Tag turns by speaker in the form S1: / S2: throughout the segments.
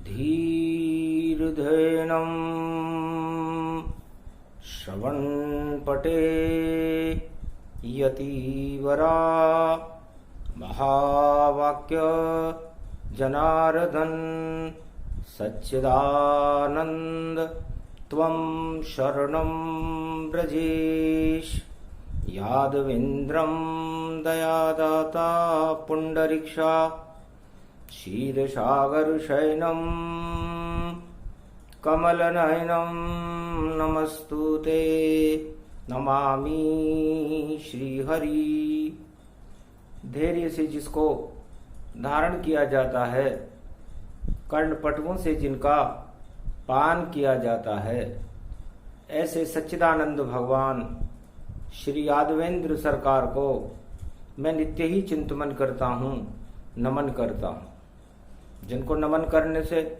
S1: धीर्धेनं श्रवणपटे यतिवरा महावाक्य जनार्दन सच्चिदानंद त्वं शरणं व्रजेश यादवेन्द्रं दयादाता पुंडरीक्षा क्षीरसागरशयनं कमलनयनं नमस्तुते नमामि श्रीहरि। धैर्य से जिसको धारण किया जाता है, कर्णपटुओं से जिनका पान किया जाता है, ऐसे सच्चिदानंद भगवान श्री यादवेंद्र सरकार को मैं नित्य ही चिंतन करता हूँ, नमन करता हूँ। जिनको नमन करने से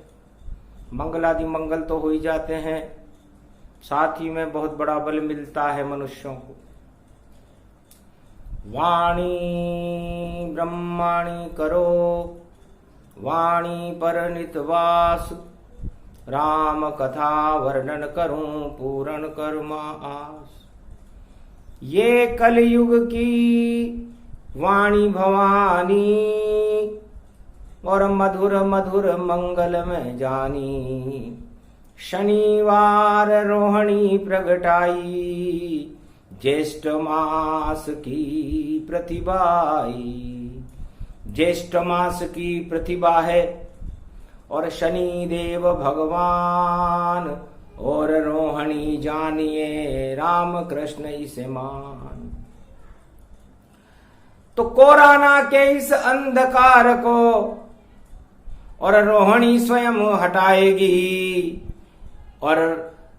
S1: मंगलादि मंगल तो हो ही जाते हैं, साथ ही में बहुत बड़ा बल मिलता है मनुष्यों को। वाणी ब्रह्माणी करो वाणी पर नितवास, राम कथा वर्णन करूं पूर्ण कर्मा आस। ये कलयुग की वाणी भवानी, और मधुर मधुर मंगल में जानी। शनिवार रोहिणी प्रगटाई, ज्येष्ठ मास की प्रतिभाई। ज्येष्ठ मास की प्रतिभा है और शनि देव भगवान, और रोहिणी जानिए राम कृष्ण इसे मान। तो कोरोना के इस अंधकार को और रोहिणी स्वयं हटाएगी, और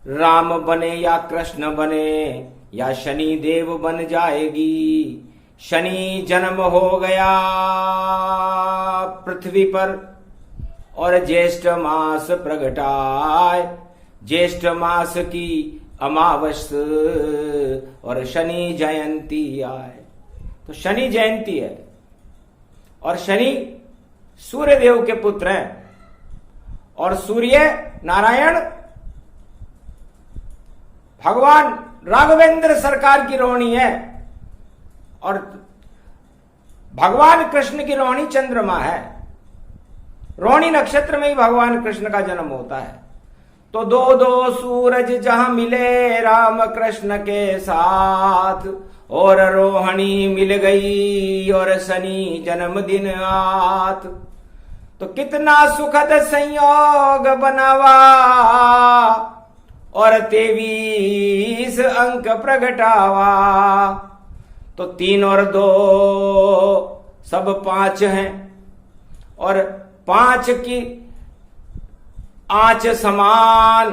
S1: राम बने या कृष्ण बने या शनि देव बन जाएगी। शनि जन्म हो गया पृथ्वी पर और ज्येष्ठ मास प्रगटाए। ज्येष्ठ मास की अमावस और शनि जयंती आए। तो शनि जयंती है, और शनि सूर्य देव के पुत्र हैं, और सूर्य नारायण भगवान राघवेंद्र सरकार की रोहिणी है, और भगवान कृष्ण की रोहिणी चंद्रमा है। रोहिणी नक्षत्र में ही भगवान कृष्ण का जन्म होता है। तो दो दो सूरज जहां मिले राम कृष्ण के साथ, और रोहिणी मिल गई और शनि जन्मदिन आत। तो कितना सुखद संयोग बनावा, और 23 अंक प्रगटावा। तो 3 और 2 सब 5 हैं, और 5 की आंच समान।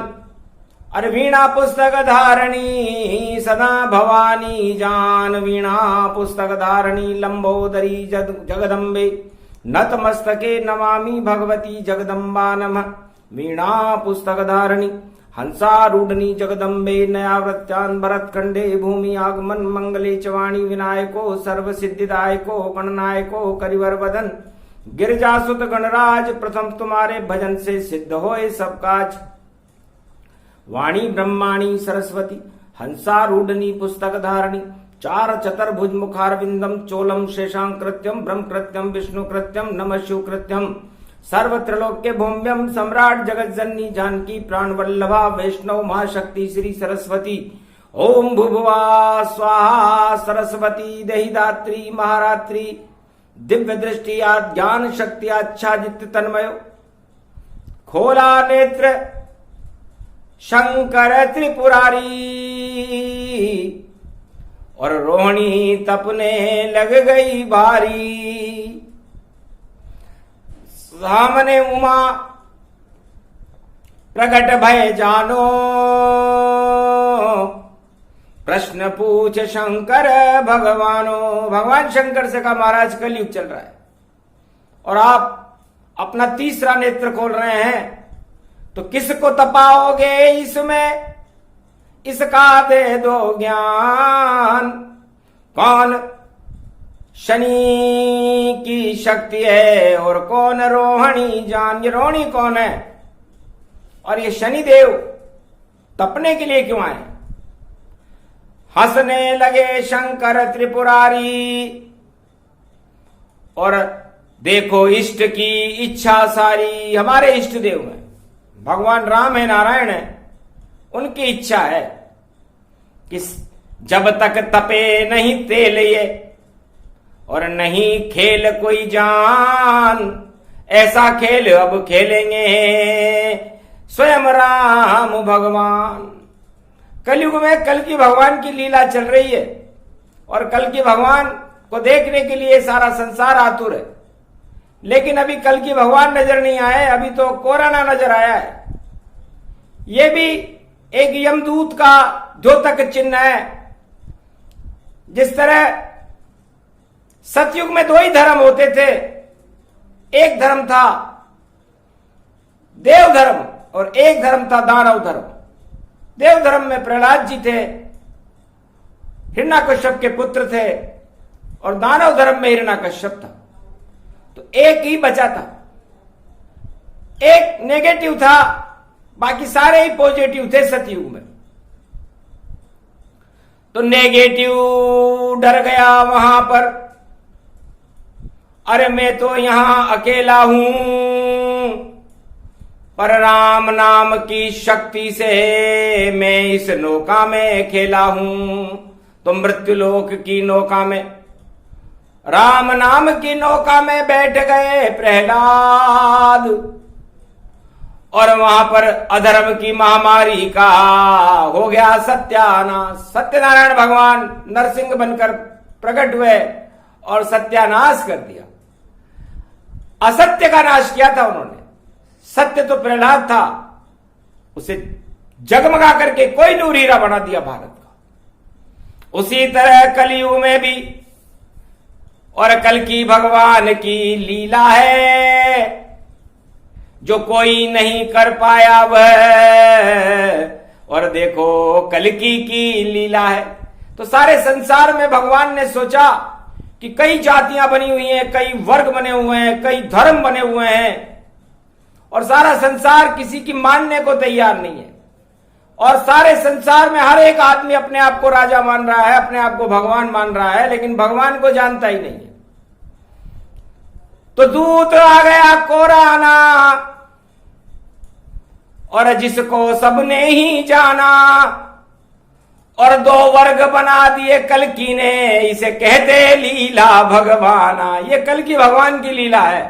S1: और वीणा पुस्तक धारणी सदा भवानी जान। वीणा पुस्तक धारणी लंबोदरी जगदम्बे, नतमस्तके नमामि भगवती जगदम्बा नमः। वीणा पुस्तक धारणी हंसारूढ़नी जगदम्बे, नयावृत्यान भरतखंडे भूमि आगमन मंगले चवाणी। विनायको सर्व सिद्धिदायको गणनायको करिवर वदन। गिरजासुत गणराज प्रथम तुम्हारे भजन से सिद्ध होए सब काज। वाणी ब्रह्माणी सरस्वती हंसारूढ़नी पुस्तक धारणी। 4 चतुर्भुज मुखारविंदम चोलम शेषांकृत्यम ब्रह्मकृत्यम विष्णुकृत्यम नमः शिवकृत्यम। सर्वत्रलोक्य भूम्यम सम्राट जगत जननी जानकी प्राण वल्लभा वैष्णव महाशक्ति श्री सरस्वती। ओम भुभुवा स्वाहा सरस्वती दहिदात्री महारात्रि। दिव्य दृष्टि ज्ञान शक्ति आच्छादित तन्मयो। खोला नेत्र शंकर त्रिपुरारी, और रोहिणी तपने लग गई भारी। सामने उमा प्रकट भय जानो, प्रश्न पूछ शंकर भगवानो। भगवान शंकर से कहा महाराज कलयुग चल रहा है, और आप अपना तीसरा नेत्र खोल रहे हैं, तो किसको तपाओगे इसमें, इसका दे दो ज्ञान। कौन शनि की शक्ति है और कौन रोहिणी जान। ये रोहिणी कौन है और ये शनि देव तपने के लिए क्यों आए? हंसने लगे शंकर त्रिपुरारी और देखो इष्ट की इच्छा सारी। हमारे इष्ट देव में भगवान राम है, नारायण है, उनकी इच्छा है कि जब तक तपे नहीं तेल ये और नहीं खेल कोई जान, ऐसा खेल अब खेलेंगे स्वयं राम भगवान। कलयुग में कल की भगवान की लीला चल रही है और कल की भगवान को देखने के लिए सारा संसार आतुर है, लेकिन अभी कल की भगवान नजर नहीं आए, अभी तो कोरोना नजर आया है। ये भी एक यमदूत का द्योतक चिन्ह है। जिस तरह सतयुग में दो ही धर्म होते थे, एक धर्म था देव धर्म और एक धर्म था दानव धर्म। देव धर्म में प्रहलाद जी थे, हिरण्यकश्यप के पुत्र थे, और दानव धर्म में हिरण्यकश्यप था। तो एक ही बचा था, एक नेगेटिव था, बाकी सारे ही पॉजिटिव थे सतयुग में। तो नेगेटिव डर गया वहां पर, अरे मैं तो यहां अकेला हूं, पर राम नाम की शक्ति से मैं इस नौका में खेला हूं। तो मृत्युलोक की नौका में, राम नाम की नौका में बैठ गए प्रहलाद, और वहां पर अधर्म की महामारी का हो गया सत्यानाश। सत्यनारायण भगवान नरसिंह बनकर प्रकट हुए और सत्यानाश कर दिया। असत्य का नाश किया था उन्होंने। सत्य तो प्रहलाद था, उसे जगमगा करके कोई नूर हीरा बना दिया भारत का। उसी तरह कलयुग में भी, और कल की भगवान की लीला है जो कोई नहीं कर पाया वह, और देखो कल की लीला है। तो सारे संसार में भगवान ने सोचा कि कई जातियां बनी हुई हैं, कई वर्ग बने हुए हैं, कई धर्म बने हुए हैं, और सारा संसार किसी की मानने को तैयार नहीं है। और सारे संसार में हर एक आदमी अपने आप को राजा मान रहा है, अपने आप को भगवान मान रहा है, लेकिन भगवान को जानता ही नहीं है। तो दूत आ गया कोराना, और जिसको सबने ही जाना, और दो वर्ग बना दिए कल्कि ने, इसे कहते लीला भगवाना। ये कल की भगवान की लीला है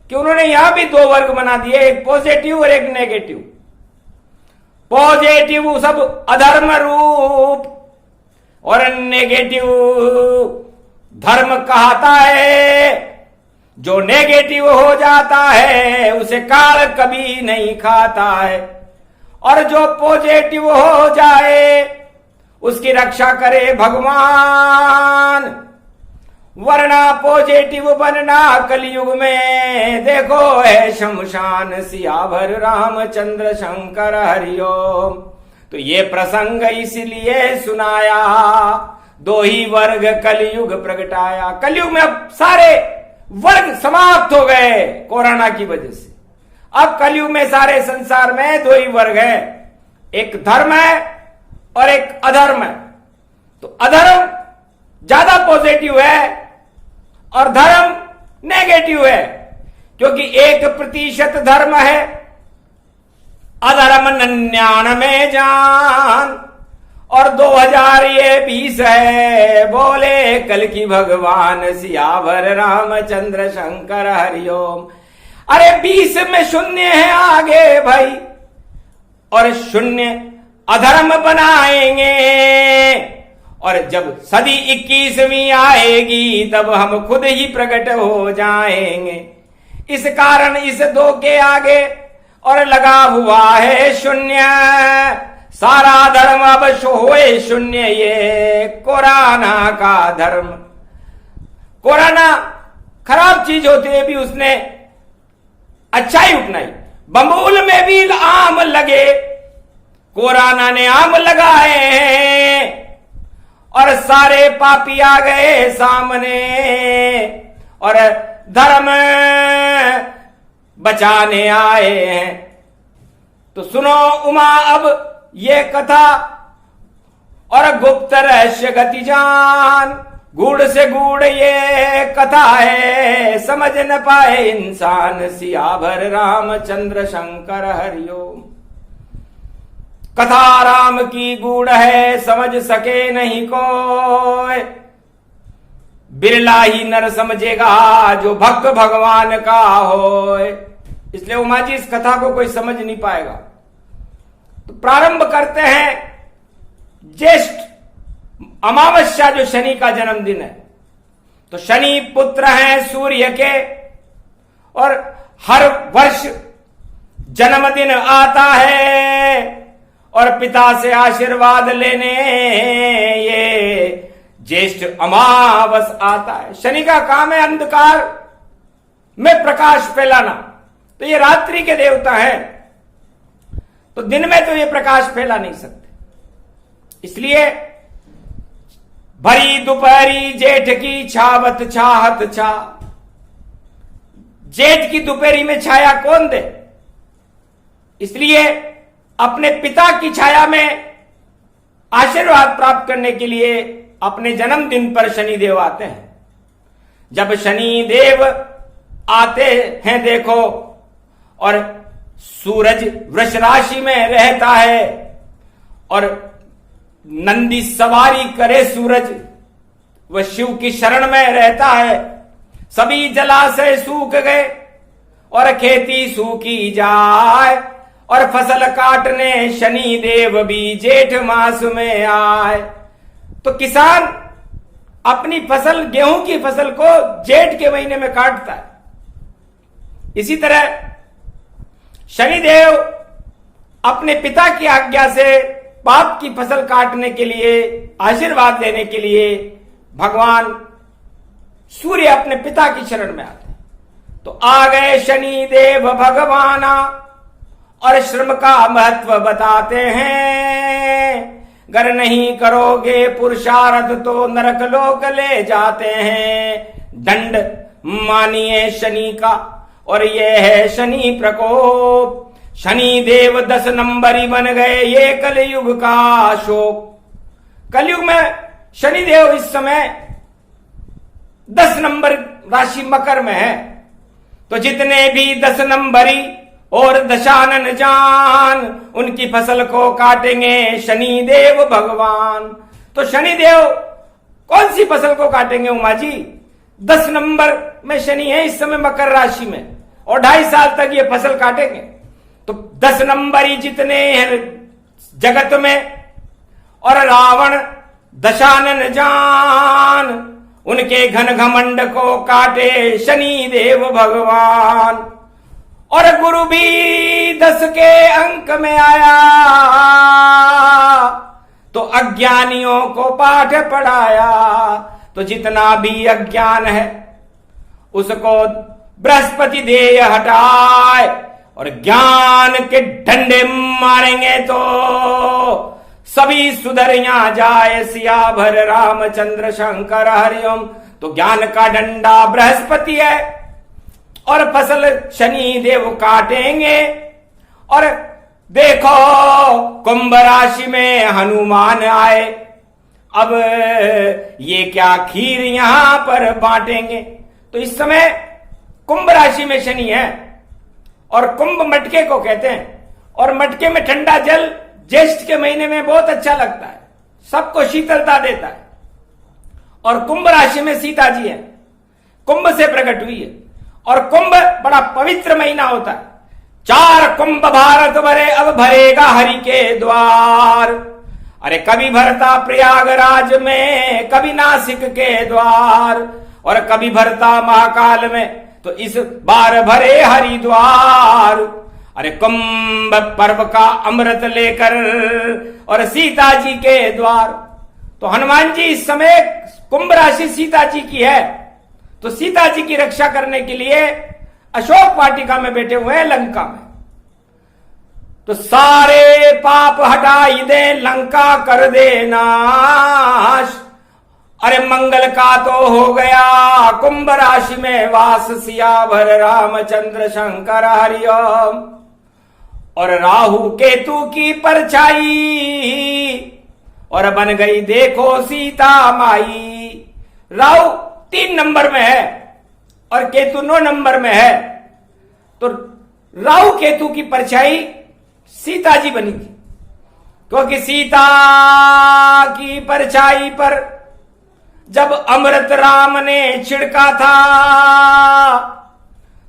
S1: कि उन्होंने यहां भी दो वर्ग बना दिए, एक पॉजिटिव और एक नेगेटिव। पॉजिटिव सब अधर्म रूप, और नेगेटिव धर्म कहता है। जो नेगेटिव हो जाता है उसे काल कभी नहीं खाता है, और जो पॉजिटिव हो जाए उसकी रक्षा करे भगवान। वरना पॉजिटिव बनना कलयुग में देखो है शमशान। सियावर रामचंद्र शंकर हरिओम। तो ये प्रसंग इसलिए सुनाया, दो ही वर्ग कलयुग प्रगटाया। कलयुग में अब सारे वर्ग समाप्त हो गए कोरोना की वजह से। अब कलयुग में सारे संसार में दो ही वर्ग है, एक धर्म है और एक अधर्म है। तो अधर्म ज्यादा पॉजिटिव है और धर्म नेगेटिव है, क्योंकि 1% धर्म है, अधर्म 99 जान, और 2020 है। बोले कल की भगवान सियावर रामचंद्र शंकर हरिओम। अरे 20 में शून्य है आगे भाई, और शून्य अधर्म बनाएंगे, और जब सदी 21वीं आएगी तब हम खुद ही प्रकट हो जाएंगे। इस कारण इस दो के आगे और लगा हुआ है शून्य। सारा धर्म अब होए शून्य, ये कोरोना का धर्म। कोरोना खराब चीज होती है भी उसने अच्छाई अपनाई। बमूल में भी आम लगे, कोरोना ने आम लगाए हैं, और सारे पापी आ गए सामने और धर्म बचाने आए हैं। तो सुनो उमा अब ये कथा और गुप्त रहस्य गति जान, गूढ़ से गूढ़ ये कथा है, समझ न पाए इंसान, सियावर रामचंद्र शंकर हरिओम। कथा राम की गूढ़ है, समझ सके नहीं कोई, बिरला ही नर समझेगा जो भक्त भगवान का होए। इसलिए उमा जी इस कथा को कोई समझ नहीं पाएगा। तो प्रारंभ करते हैं ज्येष्ठ अमावस्या, जो शनि का जन्मदिन है। तो शनि पुत्र हैं सूर्य के, और हर वर्ष जन्मदिन आता है और पिता से आशीर्वाद लेने ये ज्येष्ठ अमावस आता है। शनि का काम है अंधकार में प्रकाश फैलाना, तो ये रात्रि के देवता हैं, तो दिन में तो ये प्रकाश फैला नहीं सकते। इसलिए भरी दोपहरी जेठ की छावत छाहत छा, जेठ की दोपहरी में छाया कौन दे? इसलिए अपने पिता की छाया में आशीर्वाद प्राप्त करने के लिए अपने जन्मदिन पर शनिदेव आते हैं। जब शनिदेव आते हैं देखो, और सूरज वृष राशि में रहता है और नंदी सवारी करे सूरज, वह शिव की शरण में रहता है। सभी जलाशय सूख गए और खेती सूखी जाए, और फसल काटने शनि देव भी जेठ मास में आए। तो किसान अपनी फसल, गेहूं की फसल को जेठ के महीने में काटता है। इसी तरह शनिदेव अपने पिता की आज्ञा से पाप की फसल काटने के लिए, आशीर्वाद देने के लिए भगवान सूर्य अपने पिता की शरण में आते हैं। तो आ गए शनि देव भगवाना और श्रम का महत्व बताते हैं। अगर नहीं करोगे पुरुषार्थ तो नरक लोक ले जाते हैं। दंड मानिए शनि का, और ये है शनि प्रकोप। शनि देव 10 नंबरी बन गए, ये कलयुग का शोक। कलयुग में शनिदेव इस समय 10 नंबर राशि मकर में है। तो जितने भी 10 नंबरी और दशानन जान, उनकी फसल को काटेंगे शनिदेव भगवान। तो शनिदेव कौन सी फसल को काटेंगे उमा जी? 10 नंबर में शनि है इस समय मकर राशि में, और 2.5 साल तक ये फसल काटेंगे। तो 10 नंबरी जितने हैं जगत में, और रावण दशानन जान, उनके घन घमंड को काटे शनि देव भगवान। और गुरु भी 10 के अंक में आया, तो अज्ञानियों को पाठ पढ़ाया। तो जितना भी अज्ञान है उसको बृहस्पति देय हटाए, और ज्ञान के डंडे मारेंगे तो सभी सुधरिया जाए। सियावर रामचंद्र शंकर हरिओम। तो ज्ञान का डंडा बृहस्पति है, और फसल शनि देव काटेंगे। और देखो कुंभ राशि में हनुमान आए, अब ये क्या खीर यहां पर बांटेंगे। तो इस समय कुंभ राशि में शनि है, और कुंभ मटके को कहते हैं, और मटके में ठंडा जल ज्येष्ठ के महीने में बहुत अच्छा लगता है, सबको शीतलता देता है। और कुंभ राशि में सीता जी है, कुंभ से प्रकट हुई है, और कुंभ बड़ा पवित्र महीना होता है। 4 कुंभ भारत भरे, अब भरेगा हरि के द्वार। अरे कभी भरता प्रयागराज में, कभी नासिक के द्वार, और कभी भरता महाकाल में, तो इस बार भरे हरिद्वार। अरे कुंभ पर्व का अमृत लेकर, और सीता जी के द्वार। तो हनुमान जी इस समय कुंभ राशि सीता जी की है, तो सीता जी की रक्षा करने के लिए अशोक वाटिका में बैठे हुए हैं लंका में। तो सारे पाप हटाई दे, लंका कर दे नाश। अरे मंगल का तो हो गया कुंभ राशि में वास, सियावर रामचंद्र शंकर हरिओम। और राहु केतु की परछाई और बन गई देखो सीता माई। राहु 3 नंबर में है और केतु 9 नंबर में है, तो राहु केतु की परछाई सीता जी बनी थी, क्योंकि सीता की परछाई पर जब अमृत राम ने छिड़का था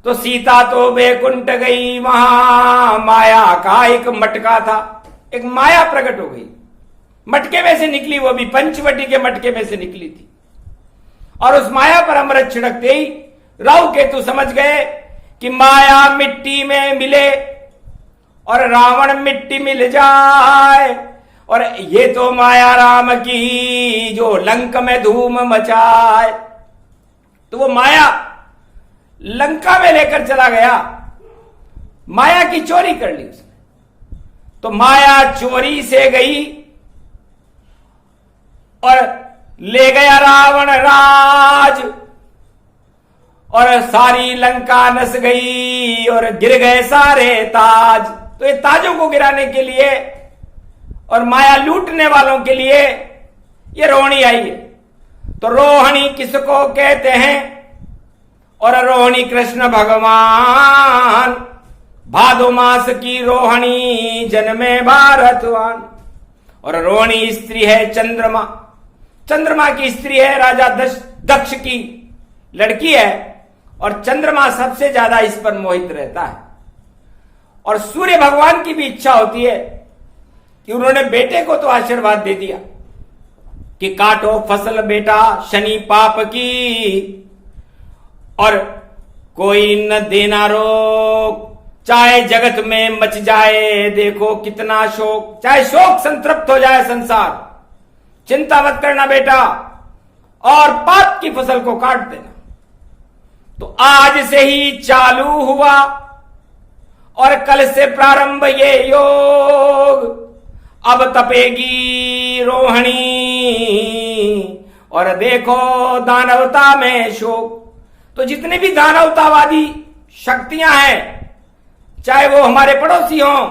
S1: तो सीता तो बैकुंठ गई, वहां माया का एक मटका था, एक माया प्रकट हो गई, मटके में से निकली, वो भी पंचवटी के मटके में से निकली थी। और उस माया पर अमृत छिड़कते ही राहु केतु समझ गए कि माया मिट्टी में मिले और रावण मिट्टी मिल जाए, और ये तो माया राम की जो लंक में धूम मचाए। तो वो माया लंका में लेकर चला गया, माया की चोरी कर ली उसने। तो माया चोरी से गई और ले गया रावण राज, और सारी लंका नस गई और गिर गए सारे ताज। तो ये ताजों को गिराने के लिए और माया लूटने वालों के लिए ये रोहिणी आई है। तो रोहिणी किसको कहते हैं? और रोहिणी कृष्ण भगवान, भादो मास की रोहिणी जन्मे भारतवान। और रोहिणी स्त्री है चंद्रमा, चंद्रमा की स्त्री है, राजा दक्ष की लड़की है, और चंद्रमा सबसे ज्यादा इस पर मोहित रहता है। और सूर्य भगवान की भी इच्छा होती है कि उन्होंने बेटे को तो आशीर्वाद दे दिया कि काटो फसल बेटा शनि पाप की, और कोई न देना रोक, चाहे जगत में मच जाए देखो कितना शोक, चाहे शोक संतृप्त हो जाए संसार, चिंता मत करना बेटा, और पाप की फसल को काट देना। तो आज से ही चालू हुआ और कल से प्रारंभ ये योग, अब तपेगी रोहिणी और देखो दानवता में शोक। तो जितने भी दानवतावादी शक्तियां हैं, चाहे वो हमारे पड़ोसी हों,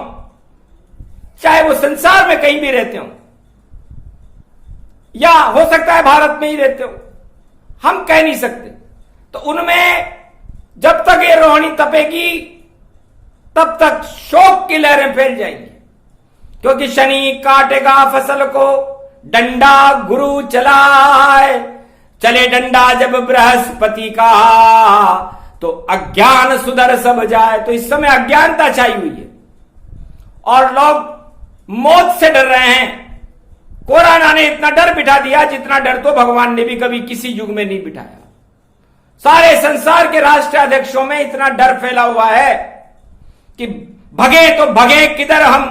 S1: चाहे वो संसार में कहीं भी रहते हों, या हो सकता है भारत में ही रहते हो, हम कह नहीं सकते। तो उनमें जब तक ये रोहिणी तपेगी तब तक शोक की लहरें फैल जाएंगी, क्योंकि शनि काटेगा फसल को, डंडा गुरु चलाए, चले डंडा जब बृहस्पति का, तो अज्ञान सुधर सब जाए। तो इस समय अज्ञानता छाई हुई है और लोग मौत से डर रहे हैं। कोरोना ने इतना डर बिठा दिया जितना डर तो भगवान ने भी कभी किसी युग में नहीं बिठाया। सारे संसार के राष्ट्राध्यक्षों में इतना डर फैला हुआ है कि भगे तो भगे किधर हम,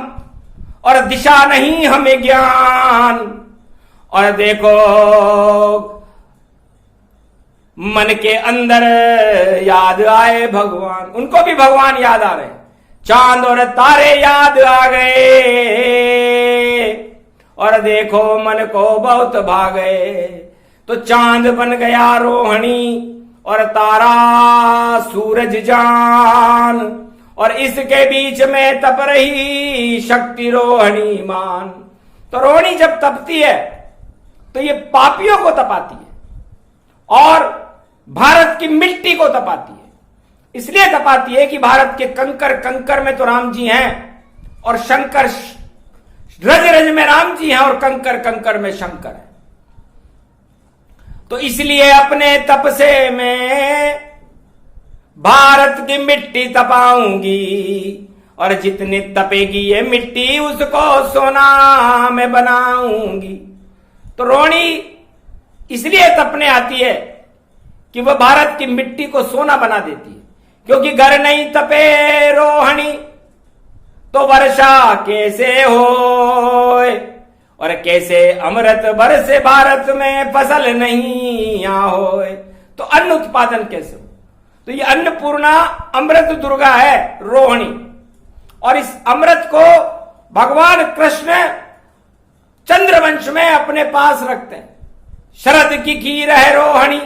S1: और दिशा नहीं हमें ज्ञान। और देखो मन के अंदर याद आए भगवान, उनको भी भगवान याद आ रहे, चांद और तारे याद आ गए, और देखो मन को बहुत भागे। तो चांद बन गया रोहिणी और तारा सूरज जान, और इसके बीच में तप रही शक्ति रोहिणी मान। तो रोहिणी जब तपती है तो ये पापियों को तपाती है और भारत की मिट्टी को तपाती है। इसलिए तपाती है कि भारत के कंकर कंकर में तो राम जी हैं, और शंकर रज रज में राम जी हैं, और कंकर कंकर में शंकर है। तो इसलिए अपने तप से मैं भारत की मिट्टी तपाऊंगी, और जितनी तपेगी ये मिट्टी उसको सोना में बनाऊंगी। तो रोहिणी इसलिए तपने आती है कि वह भारत की मिट्टी को सोना बना देती है, क्योंकि घर नहीं तपे रोहिणी तो वर्षा कैसे होए, और कैसे अमृत बरसे भारत में फसल नहीं होए, तो अन्न उत्पादन कैसे हो। तो ये अन्नपूर्णा अमृत दुर्गा है रोहिणी, और इस अमृत को भगवान कृष्ण चंद्रवंश में अपने पास रखते हैं। शरद की खीर है रोहिणी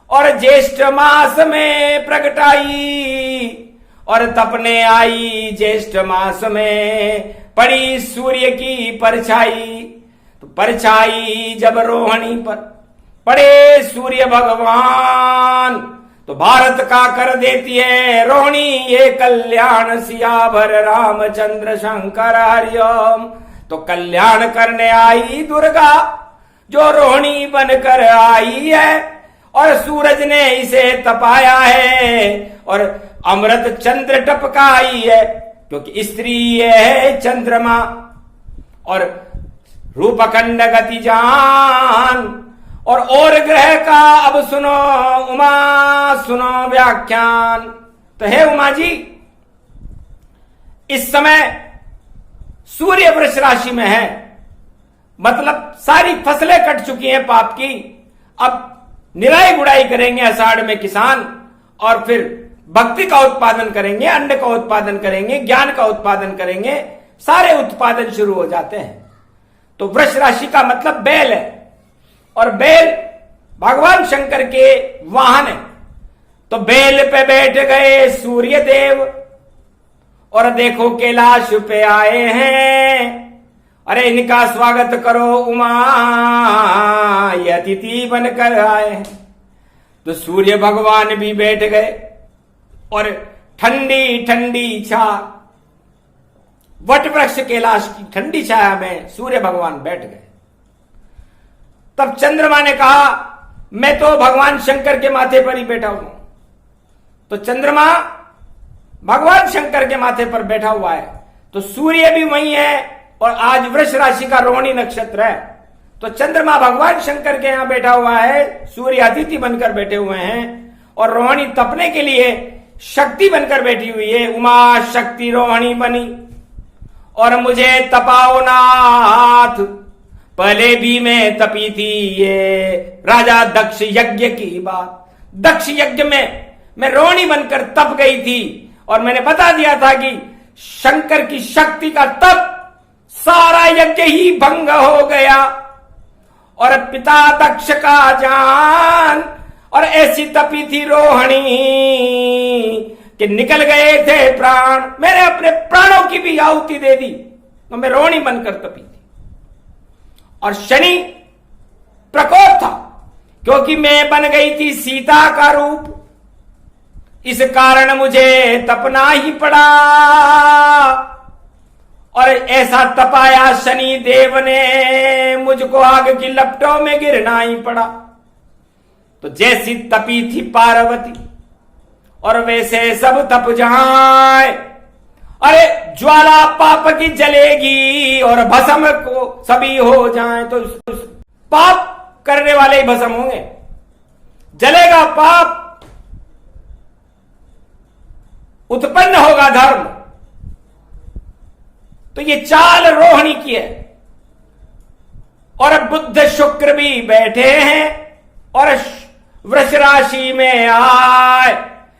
S1: और ज्येष्ठ मास में प्रगटाई, और तपने आई ज्येष्ठ मास में पड़ी सूर्य की परछाई। तो परछाई जब रोहिणी पर पड़े सूर्य भगवान, तो भारत का कर देती है रोहिणी ये कल्याण, सियावर रामचंद्र शंकर हरिओम। तो कल्याण करने आई दुर्गा जो रोहिणी बनकर आई है, और सूरज ने इसे तपाया है, और अमृत चंद्र टपकाई है, क्योंकि स्त्री ये है चंद्रमा। और रूपखंड गति जान, और ग्रह का अब सुनो उमा सुनो व्याख्यान। तो हे उमा जी, इस समय सूर्य वृष राशि में है, मतलब सारी फसलें कट चुकी हैं पाप की। अब निराई गुड़ाई करेंगे आषाढ़ में किसान, और फिर भक्ति का उत्पादन करेंगे, अन्न का उत्पादन करेंगे, ज्ञान का उत्पादन करेंगे, सारे उत्पादन शुरू हो जाते हैं। तो वृष राशि का मतलब बैल है, और बैल भगवान शंकर के वाहन है। तो बैल पे बैठ गए सूर्य देव, और देखो कैलाश पे आए हैं। अरे इनका स्वागत करो उमा, ये अतिथि बनकर आए हैं। तो सूर्य भगवान भी बैठ गए, और ठंडी ठंडी छा वट वृक्ष कैलाश की ठंडी छाया में सूर्य भगवान बैठ गए। तब चंद्रमा ने कहा मैं तो भगवान शंकर के माथे पर ही बैठा हूं। तो चंद्रमा भगवान शंकर के माथे पर बैठा हुआ है, तो सूर्य भी वही है, और आज वृष राशि का रोहिणी नक्षत्र है। तो चंद्रमा भगवान शंकर के यहां बैठा हुआ है, सूर्य अतिथि बनकर बैठे हुए हैं, और रोहिणी तपने के लिए शक्ति बनकर बैठी हुई है। उमा शक्ति रोहिणी बनी, और मुझे तपाओ नाथ, पहले भी मैं तपी थी, ये राजा दक्ष यज्ञ की बात। दक्ष यज्ञ में मैं रोहिणी बनकर तप गई थी, और मैंने बता दिया था कि शंकर की शक्ति का तप सारा यज्ञ ही भंग हो गया, और पिता दक्ष का जान, और ऐसी तपी थी रोहिणी कि निकल गए थे प्राण। मैंने अपने प्राणों की भी आहुति दे दी, तो मैं रोहिणी बनकर तपी थी। और शनि प्रकोप था, क्योंकि मैं बन गई थी सीता का रूप, इस कारण मुझे तपना ही पड़ा। और ऐसा तपाया शनि देव ने, मुझको आग की लपटों में गिरना ही पड़ा। तो जैसी तपी थी पार्वती, और वैसे सब तप जाए। अरे ज्वाला पाप की जलेगी, और भस्म को सभी हो जाए। तो पाप करने वाले ही भस्म होंगे, जलेगा पाप, उत्पन्न होगा धर्म। तो ये चाल रोहिणी की है। और बुध शुक्र भी बैठे हैं, और वृष राशि में आए,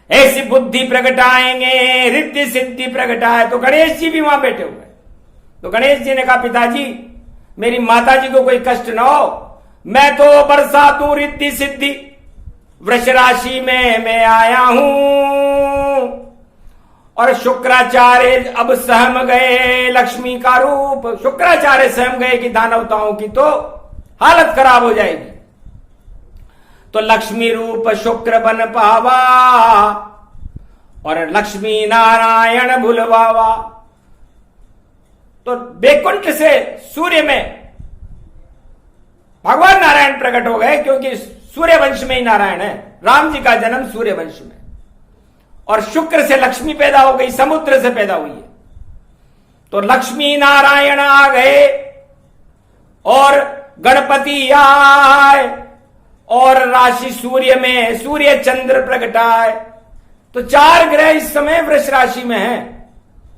S1: ऐसी बुद्धि प्रगटाएंगे, रिद्धि सिद्धि प्रगटाए। तो गणेश जी भी वहां बैठे हुए। तो गणेश जी ने कहा पिताजी मेरी माता जी को कोई कष्ट ना हो, मैं तो बरसा दूं रिद्धि सिद्धि। वृष राशि में मैं आया हूं, और शुक्राचार्य अब सहम गए लक्ष्मी का रूप। शुक्राचार्य सहम गए कि दानवताओं की तो हालत खराब हो जाएगी। तो लक्ष्मी रूप शुक्र बन पावा, और लक्ष्मी नारायण भुलवावा। तो बैकुंठ से सूर्य में भगवान नारायण प्रकट हो गए, क्योंकि सूर्य वंश में ही नारायण है। राम जी का जन्म सूर्य वंश में, और शुक्र से लक्ष्मी पैदा हो गई, समुद्र से पैदा हुई है। तो लक्ष्मी नारायण आ गए, और गणपति आए, और राशि सूर्य में सूर्य चंद्र प्रगटाए। तो 4 ग्रह इस समय वृष राशि में हैं।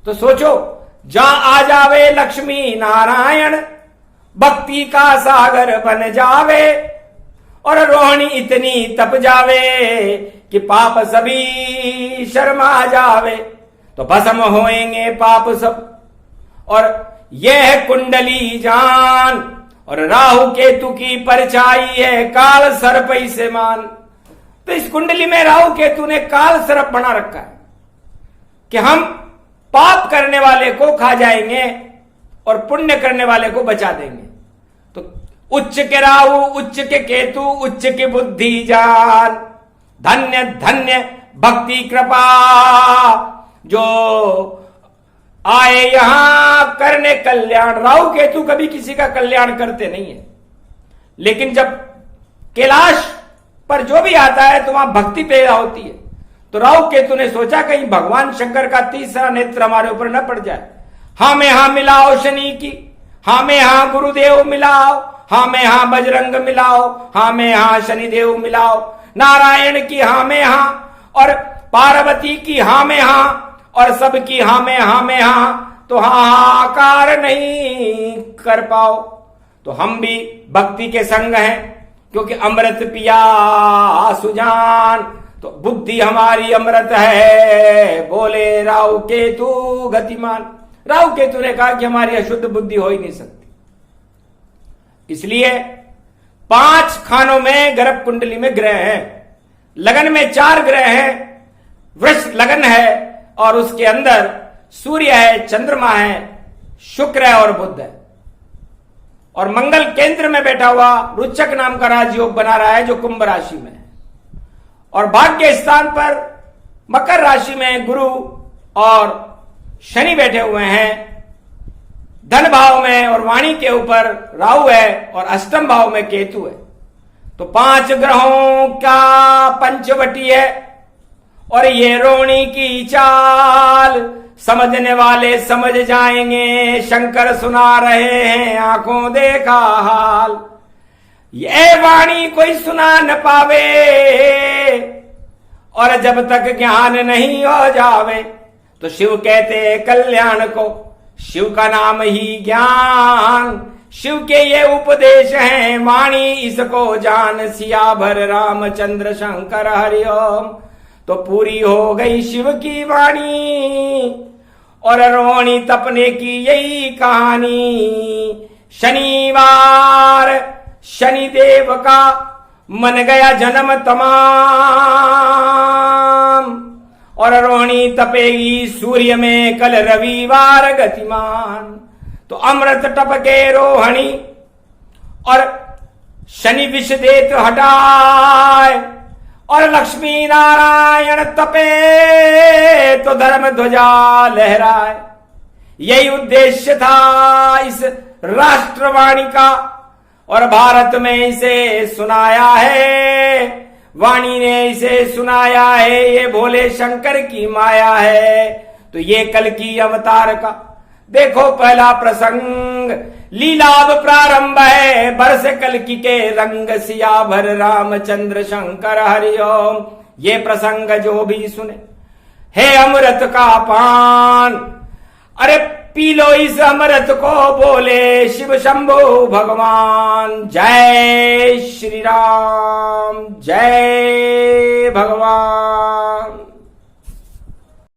S1: तो सोचो, जहां आ जावे लक्ष्मी नारायण, भक्ति का सागर बन जावे, और रोहिणी इतनी तप जावे कि पाप सभी शर्मा जावे। तो भस्म होएंगे पाप सब। और यह है कुंडली जान, और राहु केतु की परछाई है काल सर्प से मान। तो इस कुंडली में राहु केतु ने काल सर्प बना रखा है कि हम पाप करने वाले को खा जाएंगे और पुण्य करने वाले को बचा देंगे। तो उच्च के राहु, उच्च के केतु, उच्च की बुद्धि जान, धन्य धन्य भक्ति कृपा, जो आए यहां करने कल्याण। राहु केतु कभी किसी का कल्याण करते नहीं है, लेकिन जब कैलाश पर जो भी आता है तो वहां भक्ति पैदा होती है। तो राहु केतु ने सोचा कहीं भगवान शंकर का तीसरा नेत्र हमारे ऊपर न पड़ जाए। हाँ में हाँ मिलाओ शनि की, हाँ में हाँ गुरुदेव मिलाओ, हाँ में हाँ बजरंग मिलाओ, हाँ में हाँ शनिदेव मिलाओ, नारायण की हाँ में हाँ और पार्वती की हाँ में हाँ और सबकी हाँ में हाँ, तो हाहाकार नहीं कर पाओ। तो हम भी भक्ति के संग हैं, क्योंकि अमृत पिया सुजान। तो बुद्धि हमारी अमृत है, बोले राहु केतु गतिमान। राहु केतु ने कहा कि हमारी अशुद्ध बुद्धि हो ही नहीं सकती। इसलिए 5 खानों में गर्भ कुंडली में ग्रह हैं। लगन में 4 ग्रह हैं। वृष लगन है और उसके अंदर सूर्य है, चंद्रमा है, शुक्र है और बुध है। और मंगल केंद्र में बैठा हुआ रुचक नाम का राजयोग बना रहा है, जो कुंभ राशि में है। और भाग्य स्थान पर मकर राशि में गुरु और शनि बैठे हुए हैं। धन भाव में और वाणी के ऊपर राहु है और अष्टम भाव में केतु है। तो 5 ग्रहों का पंचवटी है और ये रोणी की चाल। समझने वाले समझ जाएंगे, शंकर सुना रहे हैं आंखों देखा हाल। ये वाणी कोई सुना न पावे और जब तक ज्ञान नहीं हो जावे। तो शिव कहते कल्याण को, शिव का नाम ही ज्ञान। शिव के ये उपदेश हैं, वाणी इसको जान। सिया भर रामचंद्र शंकर हरिओम। तो पूरी हो गई शिव की वाणी और रोणी तपने की यही कहानी। शनिवार शनिदेव का मन गया जन्म तमाम और रोहिणी तपेगी सूर्य में कल रविवार गतिमान। तो अमृत टपके रोहिणी और शनि विष देत हटाए और लक्ष्मी नारायण तपे तो धर्म ध्वजा लहराए। यही उद्देश्य था इस राष्ट्रवाणी का और भारत में इसे सुनाया है। वाणी ने इसे सुनाया है, ये भोले शंकर की माया है। तो ये कल की अवतार का देखो पहला प्रसंग, लीलाभ प्रारंभ है बरस कल्कि के रंग। सिया भर रामचंद्र शंकर हरिओम। ये प्रसंग जो भी सुने हे अमृत का पान, अरे पी लो इस अमृत को, बोले शिव शंभो भगवान। जय श्री राम, जय भगवान।